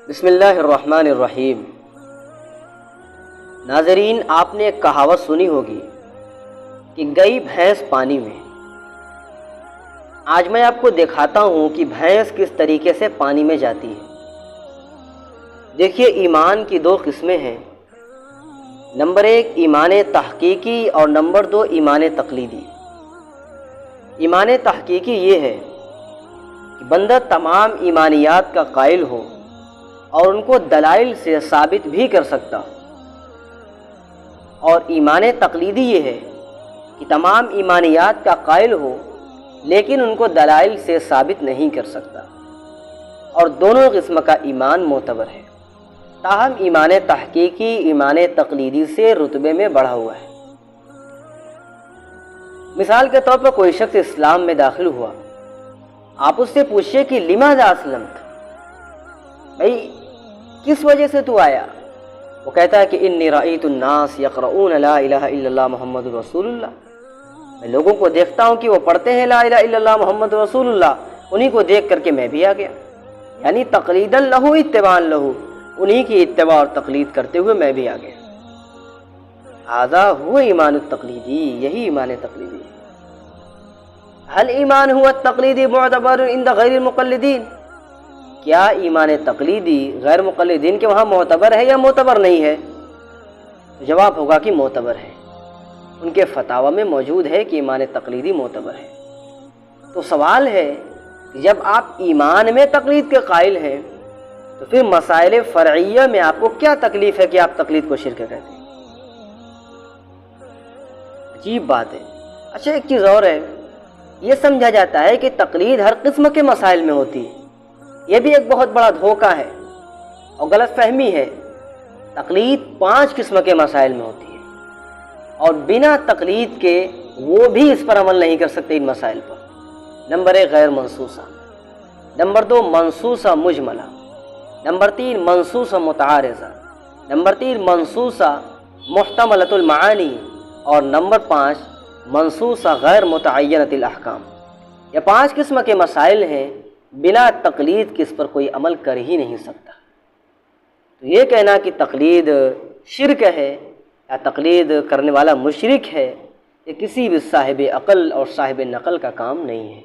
بسم اللہ الرحمن الرحیم۔ ناظرین، آپ نے ایک کہاوت سنی ہوگی کہ گئی بھینس پانی میں۔ آج میں آپ کو دکھاتا ہوں کہ بھینس کس طریقے سے پانی میں جاتی ہے۔ دیکھیے، ایمان کی دو قسمیں ہیں، نمبر 1 ایمان تحقیقی اور نمبر 2 ایمان تقلیدی۔ ایمان تحقیقی یہ ہے کہ بندہ تمام ایمانیات کا قائل ہو اور ان کو دلائل سے ثابت بھی کر سکتا ہو، اور ایمان تقلیدی یہ ہے کہ تمام ایمانیات کا قائل ہو لیکن ان کو دلائل سے ثابت نہیں کر سکتا، اور دونوں قسم کا ایمان معتبر ہے، تاہم ایمان تحقیقی ایمان تقلیدی سے رتبے میں بڑھا ہوا ہے۔ مثال کے طور پر کوئی شخص اسلام میں داخل ہوا، آپ اس سے پوچھئے کہ لماذا اسلمت، بھئی کس وجہ سے تو آیا؟ وہ کہتا ہے کہ انی رأیت الناس یقرؤون لا الہ الا اللہ محمد رسول اللہ، میں لوگوں کو دیکھتا ہوں کہ وہ پڑھتے ہیں لا الہ الا اللہ محمد رسول اللہ، انہی کو دیکھ کر کے میں بھی آ گیا، یعنی تقلیدا لہو اتباعا لہو، انہی کی اتباع اور تقلید کرتے ہوئے میں بھی آ گیا۔ ھذا هو ایمان التقلیدی، یہی ایمان تقلیدی ہے۔ هل ایمان هو التقلیدی معتبر عند غیر المقلدین، کیا ایمان تقلیدی غیر مقلدین کے وہاں معتبر ہے یا معتبر نہیں ہے؟ تو جواب ہوگا کہ معتبر ہے، ان کے فتاوی میں موجود ہے کہ ایمان تقلیدی معتبر ہے۔ تو سوال ہے کہ جب آپ ایمان میں تقلید کے قائل ہیں تو پھر مسائل فرعیہ میں آپ کو کیا تکلیف ہے کہ آپ تقلید کو شرک کہتے ہیں؟ عجیب بات ہے۔ اچھا، ایک چیز اور ہے، یہ سمجھا جاتا ہے کہ تقلید ہر قسم کے مسائل میں ہوتی ہے، یہ بھی ایک بہت بڑا دھوکہ ہے اور غلط فہمی ہے۔ تقلید 5 قسم کے مسائل میں ہوتی ہے، اور بنا تقلید کے وہ بھی اس پر عمل نہیں کر سکتے ان مسائل پر۔ نمبر 1 غیر منصوصہ، نمبر 2 منصوصہ مجملہ، نمبر 3 منصوصہ متعارضہ، نمبر 3 منصوصہ محتملۃ المعانی، اور نمبر 5 منصوصہ غیر متعینۃ الاحکام۔ یہ 5 قسم کے مسائل ہیں، بنا تقلید کے اس پر کوئی عمل کر ہی نہیں سکتا۔ تو یہ کہنا کہ تقلید شرک ہے یا تقلید کرنے والا مشرک ہے، یہ کسی بھی صاحب عقل اور صاحب نقل کا کام نہیں ہے۔